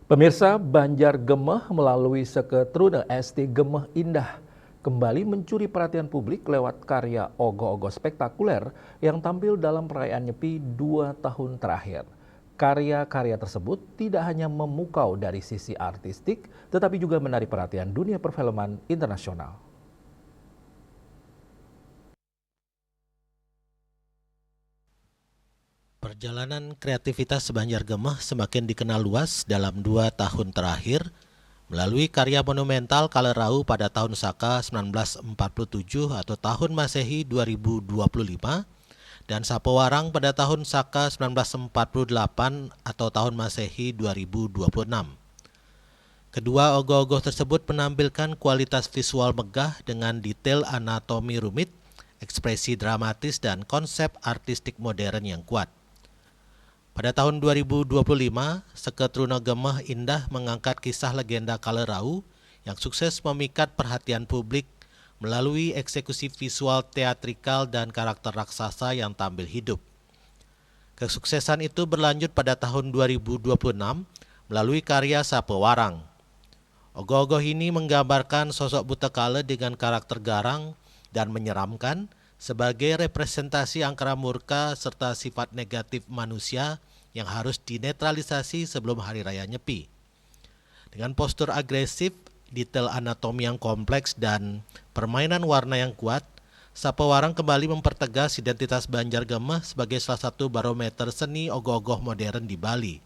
Pemirsa, Banjar Gemeh melalui Seketrune ST Gemeh Indah kembali mencuri perhatian publik lewat karya ogoh-ogoh spektakuler yang tampil dalam perayaan Nyepi 2 tahun terakhir. Karya-karya tersebut tidak hanya memukau dari sisi artistik, tetapi juga menarik perhatian dunia perfilman internasional. Perjalanan kreativitas Banjar Gemeh semakin dikenal luas dalam 2 tahun terakhir melalui karya monumental Kalerau pada tahun Saka 1947 atau tahun Masehi 2025 dan Sapowarang pada tahun Saka 1948 atau tahun Masehi 2026. Kedua ogoh-ogoh tersebut menampilkan kualitas visual megah dengan detail anatomi rumit, ekspresi dramatis dan konsep artistik modern yang kuat. Pada tahun 2025, Seketrune Gemeh Indah mengangkat kisah legenda Kalerau yang sukses memikat perhatian publik melalui eksekusi visual teatrikal dan karakter raksasa yang tampil hidup. Kesuksesan itu berlanjut pada tahun 2026 melalui karya Sapowarang. Ogoh-ogoh ini menggambarkan sosok buta kala dengan karakter garang dan menyeramkan sebagai representasi angkara murka serta sifat negatif manusia yang harus dinetralisasi sebelum Hari Raya Nyepi. Dengan postur agresif, detail anatomi yang kompleks, dan permainan warna yang kuat, Sapowarang kembali mempertegas identitas Banjar Gemeh sebagai salah satu barometer seni ogoh-ogoh modern di Bali.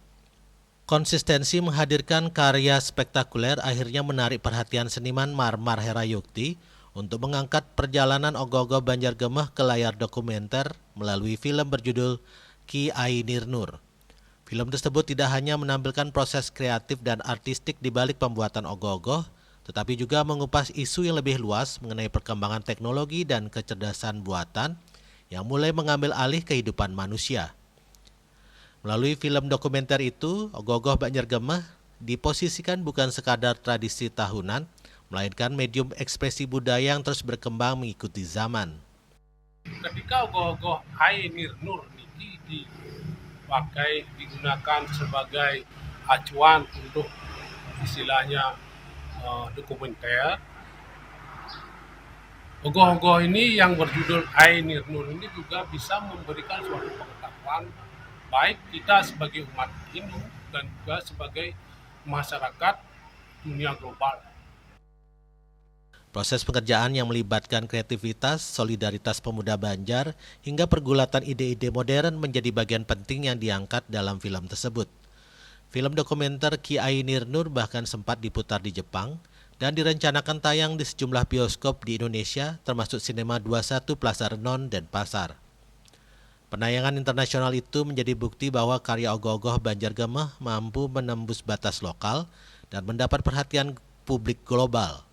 Konsistensi menghadirkan karya spektakuler akhirnya menarik perhatian seniman Marmar Herayukti untuk mengangkat perjalanan ogoh-ogoh Banjar Gemeh ke layar dokumenter melalui film berjudul Ki Ainir Nur. Film tersebut tidak hanya menampilkan proses kreatif dan artistik di balik pembuatan ogoh-ogoh, tetapi juga mengupas isu yang lebih luas mengenai perkembangan teknologi dan kecerdasan buatan yang mulai mengambil alih kehidupan manusia. Melalui film dokumenter itu, ogoh-ogoh Banjar Gemeh diposisikan bukan sekadar tradisi tahunan, melainkan medium ekspresi budaya yang terus berkembang mengikuti zaman. Ketika ogoh-ogoh Ainir Nur niki digunakan sebagai acuan untuk istilahnya dokumenter, ogoh-ogoh ini yang berjudul Ainir Nur ini juga bisa memberikan suatu pengetahuan baik kita sebagai umat Hindu dan juga sebagai masyarakat dunia global. Proses pengerjaan yang melibatkan kreativitas, solidaritas pemuda Banjar, hingga pergulatan ide-ide modern menjadi bagian penting yang diangkat dalam film tersebut. Film dokumenter Ki Ainir Nur bahkan sempat diputar di Jepang dan direncanakan tayang di sejumlah bioskop di Indonesia, termasuk Cinema 21 Plaza Renon dan Pasar. Penayangan internasional itu menjadi bukti bahwa karya ogoh-ogoh Banjar Gemeh mampu menembus batas lokal dan mendapat perhatian publik global.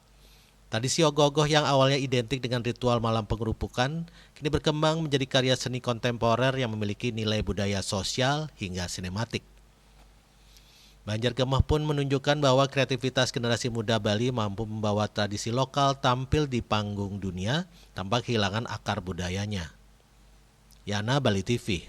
Tradisi ogoh-ogoh yang awalnya identik dengan ritual malam pengerupukan, kini berkembang menjadi karya seni kontemporer yang memiliki nilai budaya sosial hingga sinematik. Banjar Gemeh pun menunjukkan bahwa kreativitas generasi muda Bali mampu membawa tradisi lokal tampil di panggung dunia tanpa kehilangan akar budayanya. Yana, Bali TV.